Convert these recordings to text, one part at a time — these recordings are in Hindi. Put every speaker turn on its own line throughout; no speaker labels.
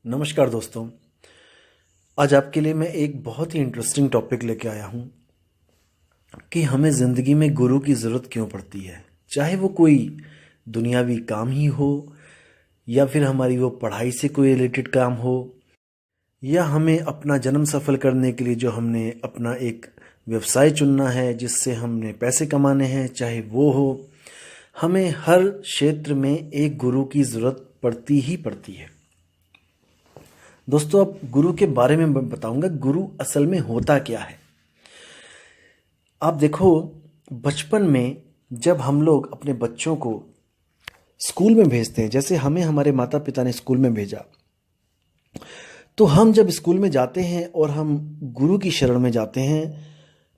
नमस्कार दोस्तों। आज आपके लिए मैं एक बहुत ही इंटरेस्टिंग टॉपिक लेके आया हूँ कि हमें ज़िंदगी में गुरु की ज़रूरत क्यों पड़ती है। चाहे वो कोई दुनियावी काम ही हो या फिर हमारी वो पढ़ाई से कोई रिलेटेड काम हो या हमें अपना जन्म सफल करने के लिए जो हमने अपना एक व्यवसाय चुनना है जिससे हमने पैसे कमाने हैं, चाहे वो हो, हमें हर क्षेत्र में एक गुरु की ज़रूरत पड़ती ही पड़ती है। दोस्तों, अब गुरु के बारे में मैं बताऊंगा गुरु असल में होता क्या है। आप देखो, बचपन में जब हम लोग अपने बच्चों को स्कूल में भेजते हैं, जैसे हमें हमारे माता पिता ने स्कूल में भेजा, तो हम जब स्कूल में जाते हैं और हम गुरु की शरण में जाते हैं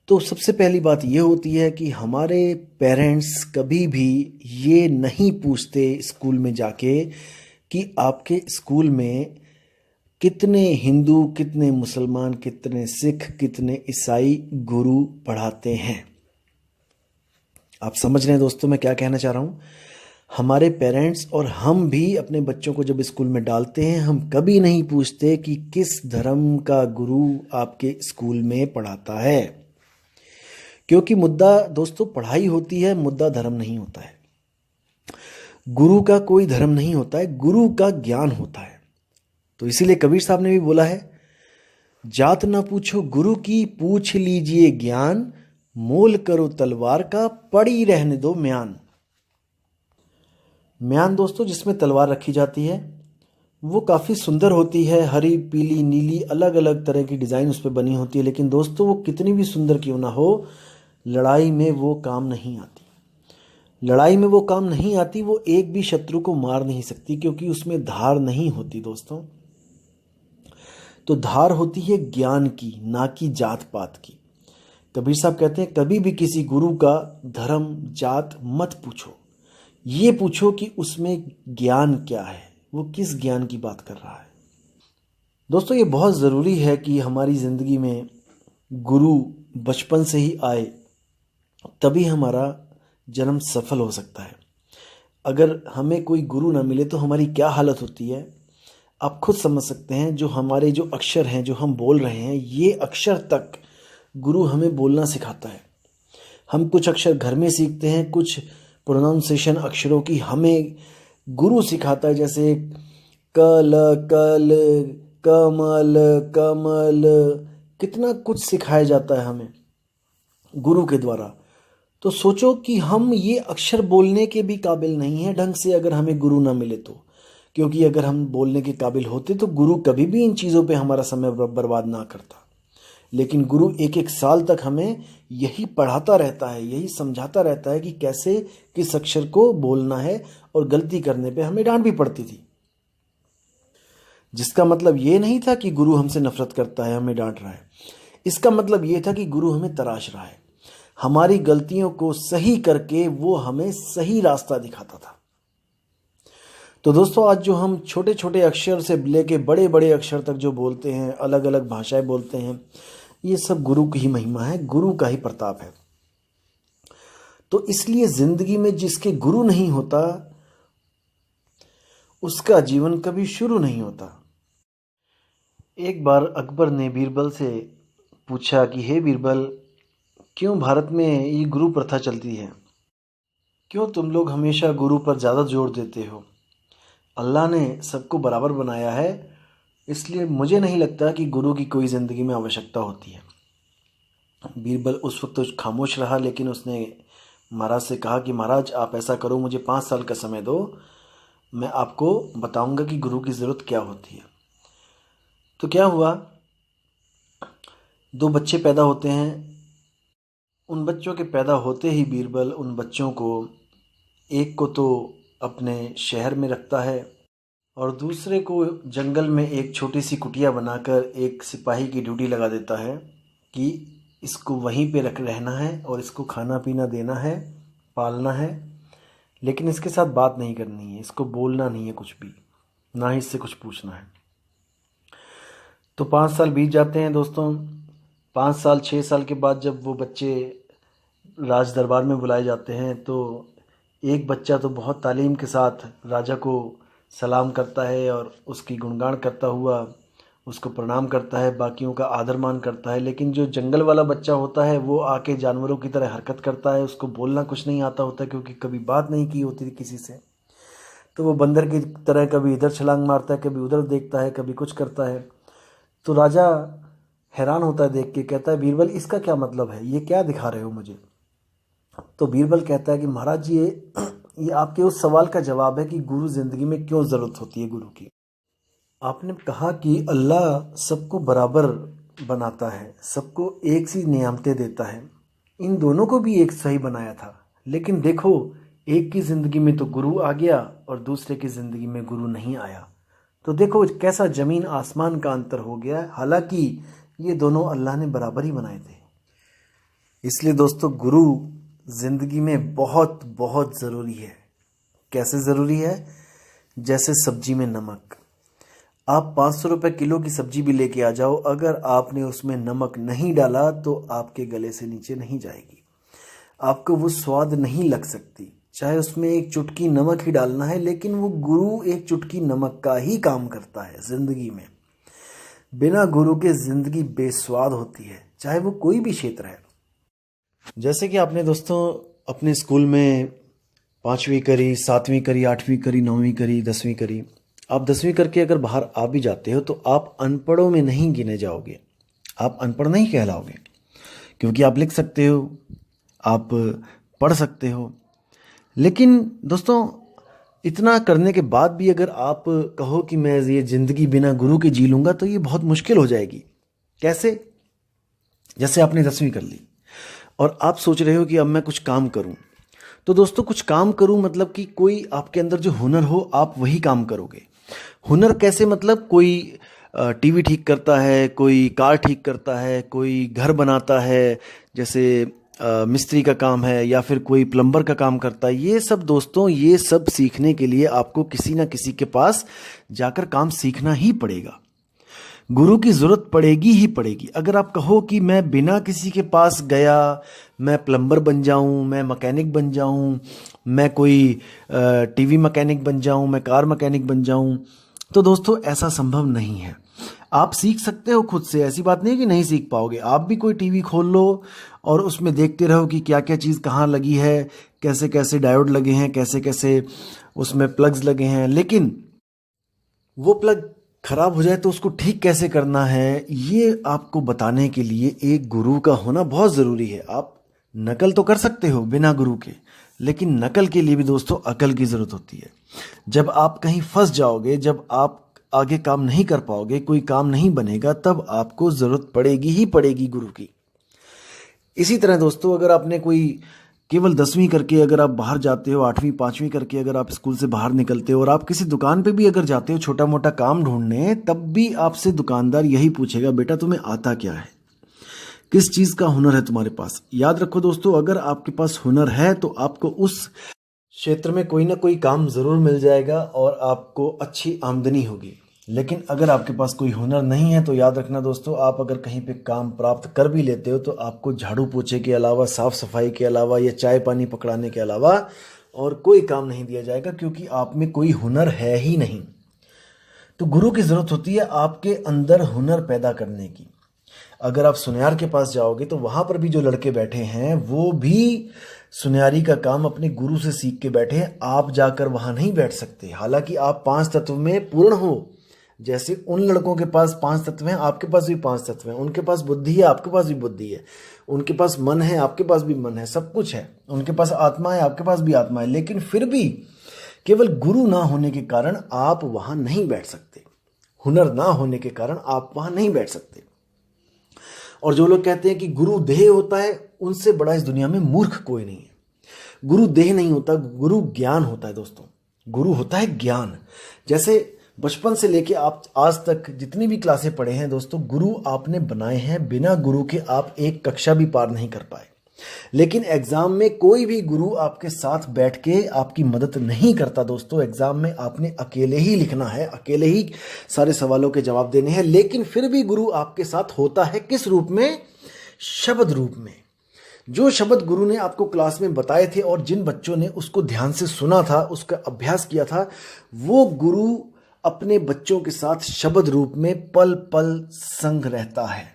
तो सबसे पहली बात ये होती है कि हमारे पेरेंट्स कभी भी ये नहीं पूछते स्कूल में जाके कि आपके स्कूल में कितने हिंदू, कितने मुसलमान, कितने सिख, कितने ईसाई गुरु पढ़ाते हैं। आप समझ रहे हैं दोस्तों मैं क्या कहना चाह रहा हूँ। हमारे पेरेंट्स और हम भी अपने बच्चों को जब स्कूल में डालते हैं, हम कभी नहीं पूछते कि किस धर्म का गुरु आपके स्कूल में पढ़ाता है, क्योंकि मुद्दा दोस्तों पढ़ाई होती है, मुद्दा धर्म नहीं होता है। गुरु का कोई धर्म नहीं होता है, गुरु का ज्ञान होता है। तो इसीलिए कबीर साहब ने भी बोला है, जात ना पूछो गुरु की, पूछ लीजिए ज्ञान, मोल करो तलवार का, पड़ी रहने दो म्यान। म्यान दोस्तों जिसमें तलवार रखी जाती है, वो काफ़ी सुंदर होती है, हरी, पीली, नीली, अलग अलग तरह की डिज़ाइन उस पर बनी होती है। लेकिन दोस्तों वो कितनी भी सुंदर क्यों ना हो, लड़ाई में वो काम नहीं आती। लड़ाई में वो काम नहीं आती, वो एक भी शत्रु को मार नहीं सकती, क्योंकि उसमें धार नहीं होती दोस्तों। तो धार होती है ज्ञान की, ना कि जात पात की। कबीर साहब कहते हैं, कभी भी किसी गुरु का धर्म जात मत पूछो, ये पूछो कि उसमें ज्ञान क्या है, वो किस ज्ञान की बात कर रहा है। दोस्तों ये बहुत ज़रूरी है कि हमारी ज़िंदगी में गुरु बचपन से ही आए, तभी हमारा जन्म सफल हो सकता है। अगर हमें कोई गुरु ना मिले तो हमारी क्या हालत होती है, आप खुद समझ सकते हैं। जो हमारे जो अक्षर हैं, जो हम बोल रहे हैं, ये अक्षर तक गुरु हमें बोलना सिखाता है। हम कुछ अक्षर घर में सीखते हैं, कुछ प्रोनाउंसिएशन अक्षरों की हमें गुरु सिखाता है, जैसे कल, कल, कमल, कमल, कितना कुछ सिखाया जाता है हमें गुरु के द्वारा। तो सोचो कि हम ये अक्षर बोलने के भी काबिल नहीं हैं ढंग से, अगर हमें गुरु ना मिले तो। क्योंकि अगर हम बोलने के काबिल होते तो गुरु कभी भी इन चीज़ों पे हमारा समय बर्बाद ना करता। लेकिन गुरु एक एक साल तक हमें यही पढ़ाता रहता है, यही समझाता रहता है कि कैसे किस अक्षर को बोलना है, और गलती करने पे हमें डांट भी पड़ती थी। जिसका मतलब ये नहीं था कि गुरु हमसे नफरत करता है, हमें डांट रहा है। इसका मतलब ये था कि गुरु हमें तराश रहा है, हमारी गलतियों को सही करके वो हमें सही रास्ता दिखाता था। तो दोस्तों आज जो हम छोटे छोटे अक्षर से लेके बड़े बड़े अक्षर तक जो बोलते हैं, अलग अलग भाषाएं बोलते हैं, ये सब गुरु की ही महिमा है, गुरु का ही प्रताप है। तो इसलिए जिंदगी में जिसके गुरु नहीं होता, उसका जीवन कभी शुरू नहीं होता। एक बार अकबर ने बीरबल से पूछा कि हे बीरबल, क्यों भारत में ये गुरु प्रथा चलती है, क्यों तुम लोग हमेशा गुरु पर ज़्यादा जोर देते हो। अल्लाह ने सबको बराबर बनाया है, इसलिए मुझे नहीं लगता कि गुरु की कोई ज़िंदगी में आवश्यकता होती है। बीरबल उस वक्त तो खामोश रहा, लेकिन उसने महाराज से कहा कि महाराज आप ऐसा करो, मुझे 5 साल का समय दो, मैं आपको बताऊंगा कि गुरु की ज़रूरत क्या होती है। तो क्या हुआ, 2 बच्चे पैदा होते हैं। उन बच्चों के पैदा होते ही बीरबल उन बच्चों को, एक को तो अपने शहर में रखता है और दूसरे को जंगल में एक छोटी सी कुटिया बनाकर एक सिपाही की ड्यूटी लगा देता है कि इसको वहीं पे रहना है और इसको खाना पीना देना है, पालना है, लेकिन इसके साथ बात नहीं करनी है, इसको बोलना नहीं है कुछ भी, ना ही इससे कुछ पूछना है। तो 5 साल बीत जाते हैं दोस्तों। 5 साल 6 साल के बाद जब वो बच्चे राज दरबार में बुलाए जाते हैं, तो एक बच्चा तो बहुत तालीम के साथ राजा को सलाम करता है और उसकी गुणगान करता हुआ उसको प्रणाम करता है, बाकियों का आदर मान करता है। लेकिन जो जंगल वाला बच्चा होता है वो आके जानवरों की तरह हरकत करता है, उसको बोलना कुछ नहीं आता होता क्योंकि कभी बात नहीं की होती किसी से। तो वो बंदर की तरह कभी इधर छलांग मारता है, कभी उधर देखता है, कभी कुछ करता है। तो राजा हैरान होता है देख के, कहता है बीरबल इसका क्या मतलब है, ये क्या दिखा रहे हो मुझे। तो बीरबल कहता है कि महाराज जी ये आपके उस सवाल का जवाब है कि गुरु जिंदगी में क्यों ज़रूरत होती है गुरु की। आपने कहा कि अल्लाह सबको बराबर बनाता है, सबको एक सी नियामतें देता है। इन दोनों को भी एक सही बनाया था, लेकिन देखो एक की ज़िंदगी में तो गुरु आ गया और दूसरे की ज़िंदगी में गुरु नहीं आया। तो देखो कैसा ज़मीन आसमान का अंतर हो गया। हालांकि ये दोनों अल्लाह ने बराबर ही बनाए थे। इसलिए दोस्तों गुरु ज़िंदगी में बहुत बहुत ज़रूरी है। कैसे ज़रूरी है? जैसे सब्जी में नमक। आप 500 रुपये किलो की सब्जी भी लेके आ जाओ, अगर आपने उसमें नमक नहीं डाला तो आपके गले से नीचे नहीं जाएगी, आपको वो स्वाद नहीं लग सकती। चाहे उसमें एक चुटकी नमक ही डालना है, लेकिन वो गुरु एक चुटकी नमक का ही काम करता है ज़िंदगी में। बिना गुरु के ज़िंदगी बेस्वाद होती है, चाहे वो कोई भी क्षेत्र है। जैसे कि आपने दोस्तों अपने स्कूल में 5वीं करी, 7वीं करी, 8वीं करी, 9वीं करी, 10वीं करी। आप 10वीं करके अगर बाहर आ भी जाते हो तो आप अनपढ़ों में नहीं गिने जाओगे, आप अनपढ़ नहीं कहलाओगे, क्योंकि आप लिख सकते हो, आप पढ़ सकते हो। लेकिन दोस्तों इतना करने के बाद भी अगर आप कहो कि मैं ये ज़िंदगी बिना गुरु के जी लूँगा तो ये बहुत मुश्किल हो जाएगी। कैसे? जैसे आपने 10वीं कर ली और आप सोच रहे हो कि अब मैं कुछ काम करूं। तो दोस्तों कुछ काम करूं मतलब कि कोई आपके अंदर जो हुनर हो आप वही काम करोगे। हुनर कैसे? मतलब कोई टीवी ठीक करता है, कोई कार ठीक करता है, कोई घर बनाता है, जैसे मिस्त्री का काम है, या फिर कोई प्लम्बर का काम करता है। ये सब दोस्तों, ये सब सीखने के लिए आपको किसी ना किसी के पास जाकर काम सीखना ही पड़ेगा। गुरु की ज़रूरत पड़ेगी ही पड़ेगी। अगर आप कहो कि मैं बिना किसी के पास गया मैं प्लम्बर बन जाऊं, मैं मैकेनिक बन जाऊं, मैं कोई टीवी मैकेनिक बन जाऊं, मैं कार मैकेनिक बन जाऊं, तो दोस्तों ऐसा संभव नहीं है। आप सीख सकते हो खुद से, ऐसी बात नहीं है कि नहीं सीख पाओगे। आप भी कोई टीवी खोल लो और उसमें देखते रहो कि क्या क्या चीज़ कहाँ लगी है, कैसे कैसे डायोड लगे हैं, कैसे कैसे उसमें प्लग्स लगे हैं। लेकिन वो प्लग खराब हो जाए तो उसको ठीक कैसे करना है, ये आपको बताने के लिए एक गुरु का होना बहुत ज़रूरी है। आप नकल तो कर सकते हो बिना गुरु के, लेकिन नकल के लिए भी दोस्तों अकल की ज़रूरत होती है। जब आप कहीं फंस जाओगे, जब आप आगे काम नहीं कर पाओगे, कोई काम नहीं बनेगा, तब आपको ज़रूरत पड़ेगी ही पड़ेगी गुरु की। इसी तरह दोस्तों अगर आपने कोई केवल 10वीं करके अगर आप बाहर जाते हो, 8वीं 5वीं करके अगर आप स्कूल से बाहर निकलते हो और आप किसी दुकान पे भी अगर जाते हो छोटा मोटा काम ढूंढने, तब भी आपसे दुकानदार यही पूछेगा, बेटा तुम्हें आता क्या है, किस चीज़ का हुनर है तुम्हारे पास। याद रखो दोस्तों, अगर आपके पास हुनर है तो आपको उस क्षेत्र में कोई ना कोई काम ज़रूर मिल जाएगा और आपको अच्छी आमदनी होगी। लेकिन अगर आपके पास कोई हुनर नहीं है तो याद रखना दोस्तों, आप अगर कहीं पे काम प्राप्त कर भी लेते हो तो आपको झाड़ू पोछे के अलावा, साफ सफाई के अलावा या चाय पानी पकड़ाने के अलावा और कोई काम नहीं दिया जाएगा, क्योंकि आप में कोई हुनर है ही नहीं। तो गुरु की ज़रूरत होती है आपके अंदर हुनर पैदा करने की। अगर आप सुनियार के पास जाओगे तो वहाँ पर भी जो लड़के बैठे हैं वो भी सुनियारी का काम अपने गुरु से सीख के बैठे हैं। आप जाकर वहाँ नहीं बैठ सकते, हालांकि आप 5 तत्व में पूर्ण हो। जैसे उन लड़कों के पास 5 तत्व हैं, आपके पास भी 5 तत्व हैं। उनके पास बुद्धि है, आपके पास भी बुद्धि है। उनके पास मन है, आपके पास भी मन है, सब कुछ है। उनके पास आत्मा है, आपके पास भी आत्मा है। लेकिन फिर भी केवल गुरु ना होने के कारण आप वहाँ नहीं बैठ सकते, हुनर ना होने के कारण आप वहाँ नहीं बैठ सकते। और जो लोग कहते हैं कि गुरु देह होता है, उनसे बड़ा इस दुनिया में मूर्ख कोई नहीं है। गुरु देह नहीं होता, गुरु ज्ञान होता है दोस्तों। गुरु होता है ज्ञान। जैसे बचपन से लेके आप आज तक जितनी भी क्लासें पढ़े हैं दोस्तों, गुरु आपने बनाए हैं। बिना गुरु के आप एक कक्षा भी पार नहीं कर पाए। लेकिन एग्जाम में कोई भी गुरु आपके साथ बैठ के आपकी मदद नहीं करता दोस्तों। एग्जाम में आपने अकेले ही लिखना है, अकेले ही सारे सवालों के जवाब देने हैं। लेकिन फिर भी गुरु आपके साथ होता है, किस रूप में? शब्द रूप में। जो शब्द गुरु ने आपको क्लास में बताए थे और जिन बच्चों ने उसको ध्यान से सुना था, उसका अभ्यास किया था, वो गुरु अपने बच्चों के साथ शब्द रूप में पल पल संग रहता है।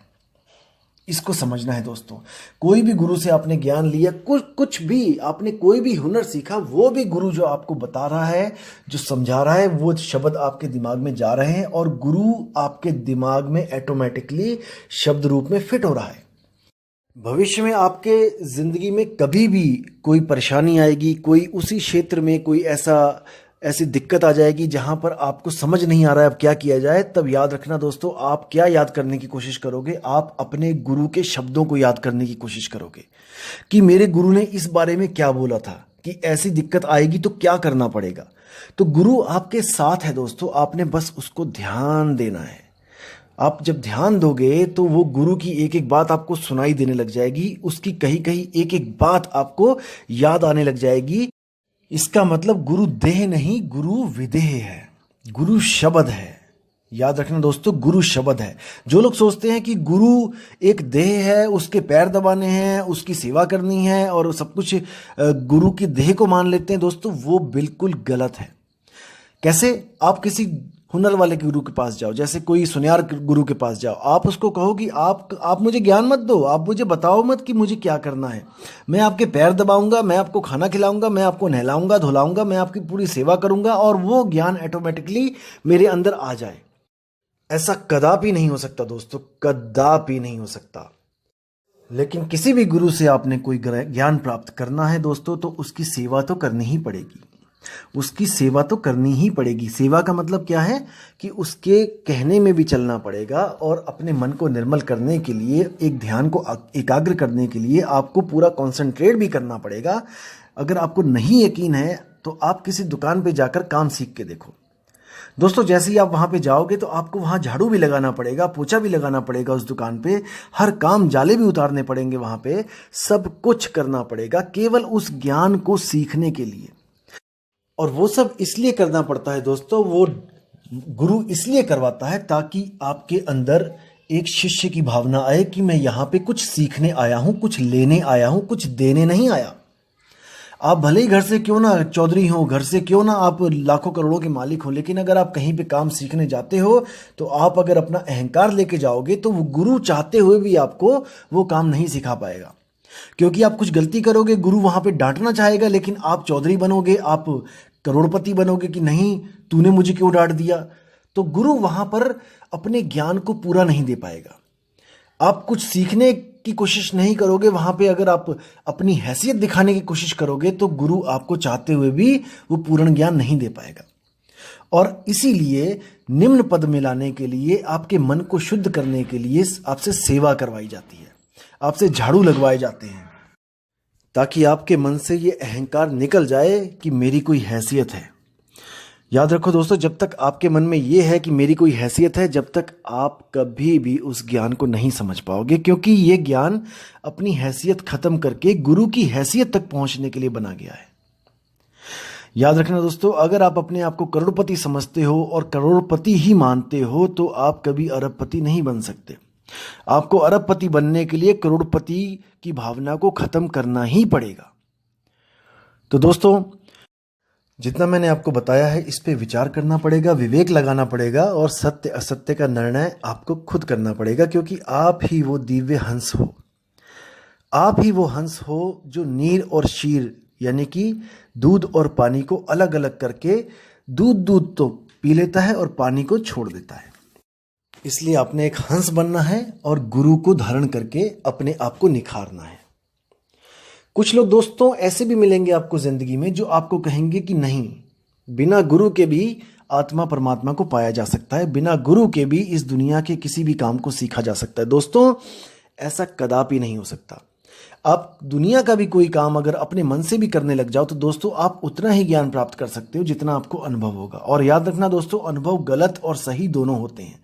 इसको समझना है दोस्तों। कोई भी गुरु से आपने ज्ञान लिया, कुछ भी आपने कोई भी हुनर सीखा, वो भी गुरु जो आपको बता रहा है, जो समझा रहा है, वो शब्द आपके दिमाग में जा रहे हैं और गुरु आपके दिमाग में ऑटोमेटिकली शब्द रूप में फिट हो रहा है। भविष्य में आपके जिंदगी में कभी भी कोई परेशानी आएगी, कोई उसी क्षेत्र में कोई ऐसी दिक्कत आ जाएगी जहां पर आपको समझ नहीं आ रहा है अब क्या किया जाए, तब याद रखना दोस्तों, आप क्या याद करने की कोशिश करोगे? आप अपने गुरु के शब्दों को याद करने की कोशिश करोगे कि मेरे गुरु ने इस बारे में क्या बोला था, कि ऐसी दिक्कत आएगी तो क्या करना पड़ेगा। तो गुरु आपके साथ है दोस्तों, आपने बस उसको ध्यान देना है। आप जब ध्यान दोगे तो वो गुरु की एक एक बात आपको सुनाई देने लग जाएगी, उसकी कहीं कहीं एक एक बात आपको याद आने लग जाएगी। इसका मतलब गुरु देह नहीं, गुरु विदेह है, गुरु शब्द है। याद रखना दोस्तों, गुरु शब्द है। जो लोग सोचते हैं कि गुरु एक देह है, उसके पैर दबाने हैं, उसकी सेवा करनी है और सब कुछ गुरु की देह को मान लेते हैं दोस्तों, वो बिल्कुल गलत है। कैसे? आप किसी हुनर वाले गुरु के पास जाओ, जैसे कोई सुनियार गुरु के पास जाओ, आप उसको कहो कि आप मुझे ज्ञान मत दो, आप मुझे बताओ मत कि मुझे क्या करना है। मैं आपके पैर दबाऊंगा, मैं आपको खाना खिलाऊंगा, मैं आपको नहलाऊंगा धुलाऊंगा, मैं आपकी पूरी सेवा करूंगा और वो ज्ञान ऑटोमेटिकली मेरे अंदर आ जाए। ऐसा कदापि नहीं हो सकता दोस्तों, कदापि नहीं हो सकता। लेकिन किसी भी गुरु से आपने कोई ज्ञान प्राप्त करना है दोस्तों, तो उसकी सेवा तो करनी ही पड़ेगी, उसकी सेवा तो करनी ही पड़ेगी। सेवा का मतलब क्या है कि उसके कहने में भी चलना पड़ेगा और अपने मन को निर्मल करने के लिए, एक ध्यान को एकाग्र करने के लिए आपको पूरा कंसंट्रेट भी करना पड़ेगा। अगर आपको नहीं यकीन है तो आप किसी दुकान पे जाकर काम सीख के देखो दोस्तों। जैसे ही आप वहां पे जाओगे तो आपको वहां झाड़ू भी लगाना पड़ेगा, पोछा भी लगाना पड़ेगा उस दुकान पे, हर काम जाले भी उतारने पड़ेंगे, वहां पे सब कुछ करना पड़ेगा केवल उस ज्ञान को सीखने के लिए। और वो सब इसलिए करना पड़ता है दोस्तों, वो गुरु इसलिए करवाता है ताकि आपके अंदर एक शिष्य की भावना आए कि मैं यहाँ पे कुछ सीखने आया हूँ, कुछ लेने आया हूँ, कुछ देने नहीं आया। आप भले ही घर से क्यों ना चौधरी हो, घर से क्यों ना आप लाखों करोड़ों के मालिक हो, लेकिन अगर आप कहीं पे काम सीखने जाते हो तो आप अगर अपना अहंकार लेके जाओगे तो वो गुरु चाहते हुए भी आपको वो काम नहीं सिखा पाएगा। क्योंकि आप कुछ गलती करोगे, गुरु वहां पे डांटना चाहेगा, लेकिन आप चौधरी बनोगे, आप करोड़पति बनोगे कि नहीं तूने मुझे क्यों डांट दिया, तो गुरु वहां पर अपने ज्ञान को पूरा नहीं दे पाएगा। आप कुछ सीखने की कोशिश नहीं करोगे, वहां पे अगर आप अपनी हैसियत दिखाने की कोशिश करोगे तो गुरु आपको चाहते हुए भी वो पूर्ण ज्ञान नहीं दे पाएगा। और इसीलिए निम्न पद में लाने के लिए, आपके मन को शुद्ध करने के लिए आपसे सेवा करवाई जाती है, आपसे झाड़ू लगवाए जाते हैं, ताकि आपके मन से ये अहंकार निकल जाए कि मेरी कोई हैसियत है। याद रखो दोस्तों, जब तक आपके मन में ये है कि मेरी कोई हैसियत है, जब तक आप कभी भी उस ज्ञान को नहीं समझ पाओगे, क्योंकि ये ज्ञान अपनी हैसियत खत्म करके गुरु की हैसियत तक पहुंचने के लिए बना गया है। याद रखना दोस्तों, अगर आप अपने आप को करोड़पति समझते हो और करोड़पति ही मानते हो तो आप कभी अरबपति नहीं बन सकते। आपको अरबपति बनने के लिए करोड़पति की भावना को खत्म करना ही पड़ेगा। तो दोस्तों, जितना मैंने आपको बताया है इस पे विचार करना पड़ेगा, विवेक लगाना पड़ेगा और सत्य असत्य का निर्णय आपको खुद करना पड़ेगा, क्योंकि आप ही वो दिव्य हंस हो, आप ही वो हंस हो जो नीर और शीर यानी कि दूध और पानी को अलग अलग करके दूध तो पी लेता है और पानी को छोड़ देता है। इसलिए आपने एक हंस बनना है और गुरु को धारण करके अपने आप को निखारना है। कुछ लोग दोस्तों ऐसे भी मिलेंगे आपको जिंदगी में जो आपको कहेंगे कि नहीं, बिना गुरु के भी आत्मा परमात्मा को पाया जा सकता है, बिना गुरु के भी इस दुनिया के किसी भी काम को सीखा जा सकता है। दोस्तों, ऐसा कदापि नहीं हो सकता। आप दुनिया का भी कोई काम अगर अपने मन से भी करने लग जाओ तो दोस्तों आप उतना ही ज्ञान प्राप्त कर सकते हो जितना आपको अनुभव होगा। और याद रखना दोस्तों, अनुभव गलत और सही दोनों होते हैं।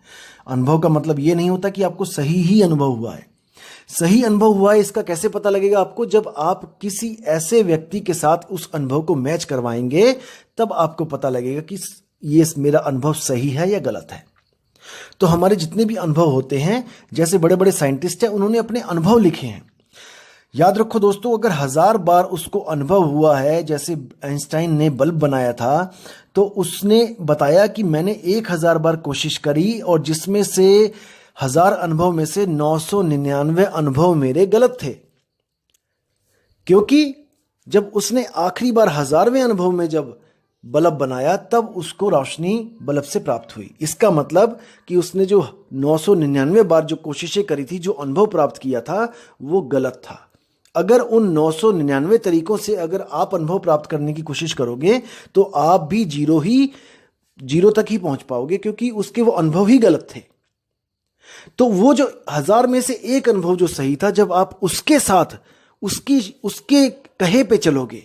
अनुभव का मतलब ये नहीं होता कि आपको सही ही अनुभव हुआ है। सही अनुभव हुआ है इसका कैसे पता लगेगा आपको? जब आप किसी ऐसे व्यक्ति के साथ उस अनुभव को मैच करवाएंगे, तब आपको पता लगेगा कि ये मेरा अनुभव सही है या गलत है। तो हमारे जितने भी अनुभव होते हैं, जैसे बड़े बड़े साइंटिस्ट हैं, उन्होंने अपने अनुभव लिखे हैं। याद रखो दोस्तों, अगर 1000 बार उसको अनुभव हुआ है, जैसे आइंस्टाइन ने बल्ब बनाया था, तो उसने बताया कि मैंने 1000 बार कोशिश करी और जिसमें से 1000 अनुभव में से 999 अनुभव मेरे गलत थे। क्योंकि जब उसने आखिरी बार 1000वें अनुभव में जब बल्ब बनाया, तब उसको रोशनी बल्ब से प्राप्त हुई। इसका मतलब कि उसने जो 999 बार जो कोशिशें करी थी, जो अनुभव प्राप्त किया था, वो गलत था। अगर उन 999 तरीकों से अगर आप अनुभव प्राप्त करने की कोशिश करोगे, तो आप भी जीरो तक ही पहुंच पाओगे, क्योंकि उसके वो अनुभव ही गलत थे। तो वो जो 1000 में से एक अनुभव जो सही था, जब आप उसके साथ उसके कहे पे चलोगे,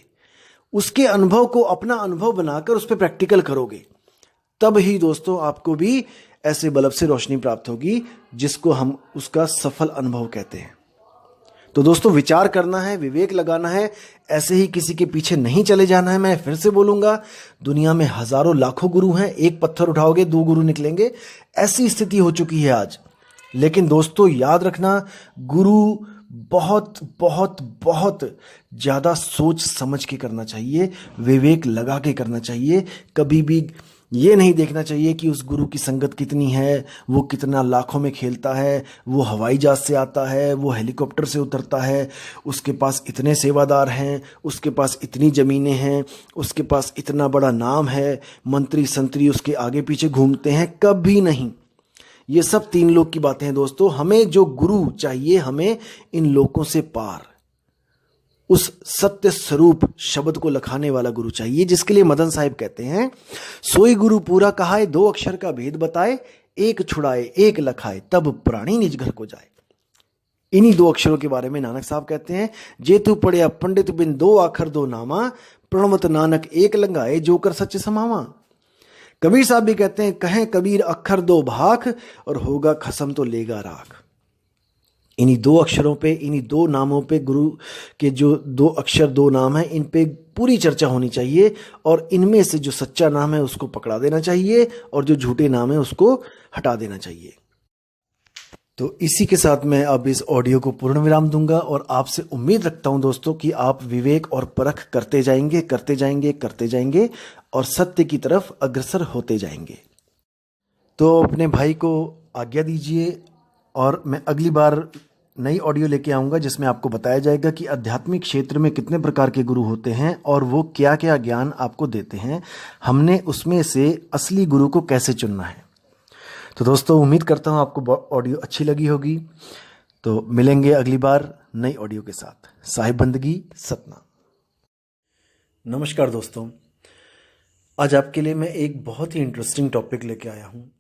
उसके अनुभव को अपना अनुभव बनाकर उस पर प्रैक्टिकल करोगे, तब ही दोस्तों आपको भी ऐसे बल्ब से रोशनी प्राप्त होगी, जिसको हम उसका सफल अनुभव कहते हैं। तो दोस्तों, विचार करना है, विवेक लगाना है, ऐसे ही किसी के पीछे नहीं चले जाना है। मैं फिर से बोलूंगा, दुनिया में हजारों लाखों गुरु हैं, एक पत्थर उठाओगे 2 गुरु निकलेंगे, ऐसी स्थिति हो चुकी है आज। लेकिन दोस्तों याद रखना, गुरु बहुत बहुत बहुत ज्यादा सोच समझ के करना चाहिए, विवेक लगा के करना चाहिए। कभी भी ये नहीं देखना चाहिए कि उस गुरु की संगत कितनी है, वो कितना लाखों में खेलता है, वो हवाई जहाज से आता है, वो हेलीकॉप्टर से उतरता है, उसके पास इतने सेवादार हैं, उसके पास इतनी ज़मीनें हैं, उसके पास इतना बड़ा नाम है, मंत्री संतरी उसके आगे पीछे घूमते हैं। कभी नहीं। ये सब 3 लोग की बातें हैं दोस्तों। हमें जो गुरु चाहिए, हमें इन लोगों से पार उस सत्य स्वरूप शब्द को लखाने वाला गुरु चाहिए, जिसके लिए मदन साहिब कहते हैं, सोई गुरु पूरा कहाए, 2 अक्षर का भेद बताए, एक छुड़ाए एक लखाए, तब प्राणी निज घर को जाए। इन्हीं 2 अक्षरों के बारे में नानक साहब कहते हैं, जेतु पढ़िया पंडित बिन 2 आखर 2 नामा, प्रणवत नानक एक लंगाए, जो कर सच समावा। कबीर साहब भी कहते हैं, कहें कबीर अक्षर 2 भाख, और होगा खसम तो लेगा राख। इन्हीं 2 अक्षरों पे, इन्हीं 2 नामों पे, गुरु के जो 2 अक्षर 2 नाम हैं, इन पे पूरी चर्चा होनी चाहिए, और इनमें से जो सच्चा नाम है उसको पकड़ा देना चाहिए, और जो झूठे नाम है उसको हटा देना चाहिए। तो इसी के साथ मैं अब इस ऑडियो को पूर्ण विराम दूंगा, और आपसे उम्मीद रखता हूं दोस्तों कि आप विवेक और परख करते जाएंगे, करते जाएंगे, करते जाएंगे, और सत्य की तरफ अग्रसर होते जाएंगे। तो अपने भाई को आज्ञा दीजिए, और मैं अगली बार नई ऑडियो लेके आऊँगा, जिसमें आपको बताया जाएगा कि आध्यात्मिक क्षेत्र में कितने प्रकार के गुरु होते हैं और वो क्या क्या ज्ञान आपको देते हैं, हमने उसमें से असली गुरु को कैसे चुनना है। तो दोस्तों, उम्मीद करता हूँ आपको ऑडियो अच्छी लगी होगी। तो मिलेंगे अगली बार नई ऑडियो के साथ। साहिब बंदगी सतना। नमस्कार दोस्तों, आज आपके लिए मैं एक बहुत ही इंटरेस्टिंग टॉपिक लेके आया हूँ।